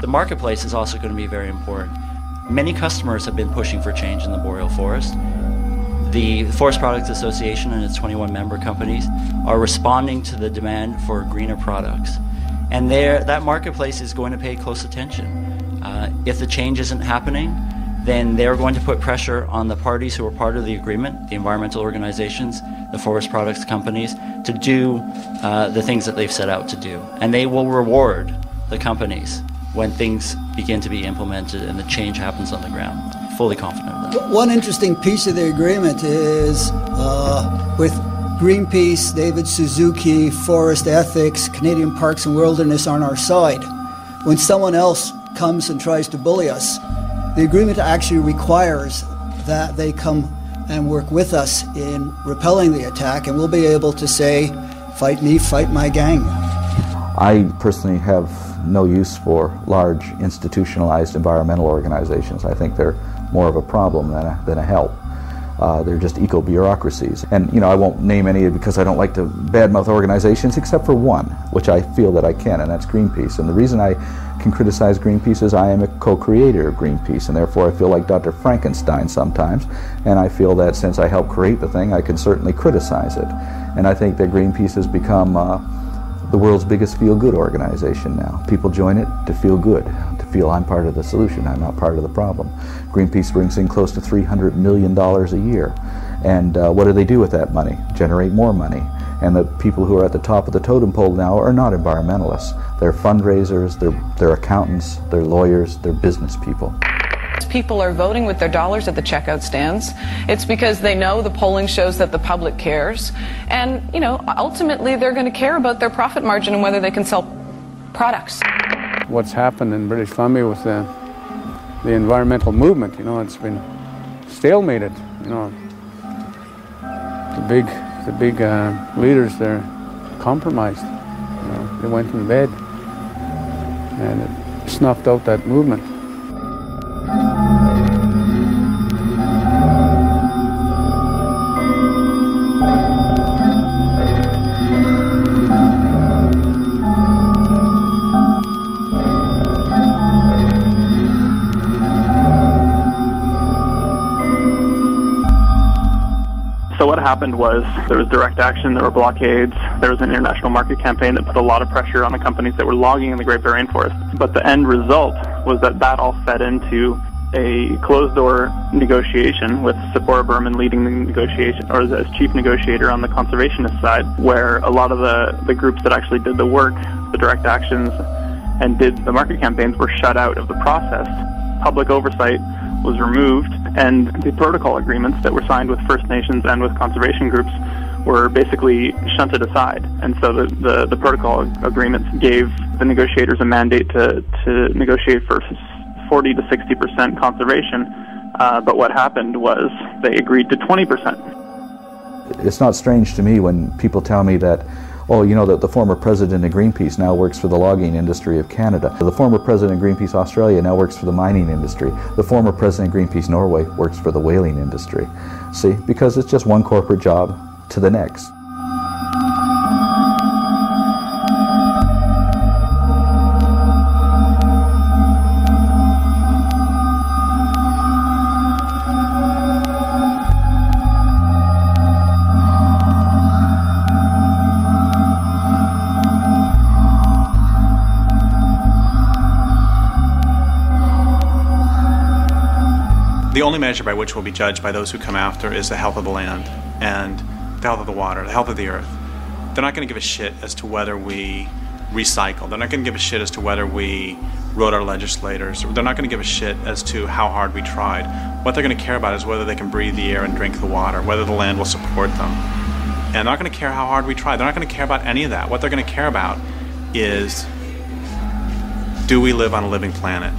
the marketplace is also going to be very important. Many customers have been pushing for change in the boreal forest. The Forest Products Association and its 21 member companies are responding to the demand for greener products. And that marketplace is going to pay close attention. If the change isn't happening, then they're going to put pressure on the parties who are part of the agreement, the environmental organizations, the forest products companies, to do the things that they've set out to do. And they will reward the companies when things begin to be implemented and the change happens on the ground. Fully confident of that. One interesting piece of the agreement is with Greenpeace, David Suzuki, Forest Ethics, Canadian Parks and Wilderness on our side. When someone else comes and tries to bully us, the agreement actually requires that they come and work with us in repelling the attack, and we'll be able to say, fight me, fight my gang. I personally have no use for large institutionalized environmental organizations. I think they're more of a problem than a help. They're just eco-bureaucracies. And, you know, I won't name any because I don't like to badmouth organizations except for one, which I feel that I can, and that's Greenpeace. And the reason I can criticize Greenpeace is I am a co-creator of Greenpeace, and therefore I feel like Dr. Frankenstein sometimes. And I feel that since I helped create the thing, I can certainly criticize it. And I think that Greenpeace has become the world's biggest feel-good organization now. People join it to feel good, to feel I'm part of the solution, I'm not part of the problem. Greenpeace brings in close to $300 million a year. And what do they do with that money? Generate more money. And the people who are at the top of the totem pole now are not environmentalists. They're fundraisers, they're accountants, they're lawyers, they're business people. People are voting with their dollars at the checkout stands. It's because they know the polling shows that the public cares. And, you know, ultimately they're going to care about their profit margin and whether they can sell products. What's happened in British Columbia with the environmental movement, you know, it's been stalemated, you know. The big leaders, they're compromised. You know, they went in bed and it snuffed out that movement. So what happened was there was direct action, there were blockades, there was an international market campaign that put a lot of pressure on the companies that were logging in the Great Barrier Rainforest. But the end result was that all fed into a closed-door negotiation with Sephora Berman leading the negotiation, or as chief negotiator on the conservationist side, where a lot of the groups that actually did the work, the direct actions, and did the market campaigns were shut out of the process. Public oversight was removed, and the protocol agreements that were signed with First Nations and with conservation groups were basically shunted aside. And so the protocol agreements gave the negotiators a mandate to negotiate for 40 to 60% conservation, but what happened was they agreed to 20%. It's not strange to me when people tell me that, oh, you know, that the former president of Greenpeace now works for the logging industry of Canada. The former president of Greenpeace Australia now works for the mining industry. The former president of Greenpeace Norway works for the whaling industry. See, because it's just one corporate job to the next. The only measure by which we'll be judged by those who come after is the health of the land and the health of the water, the health of the earth. They're not going to give a shit as to whether we recycle. They're not going to give a shit as to whether we wrote our legislators. They're not going to give a shit as to how hard we tried. What they're going to care about is whether they can breathe the air and drink the water, whether the land will support them. And they're not going to care how hard we try. They're not going to care about any of that. What they're going to care about is, do we live on a living planet?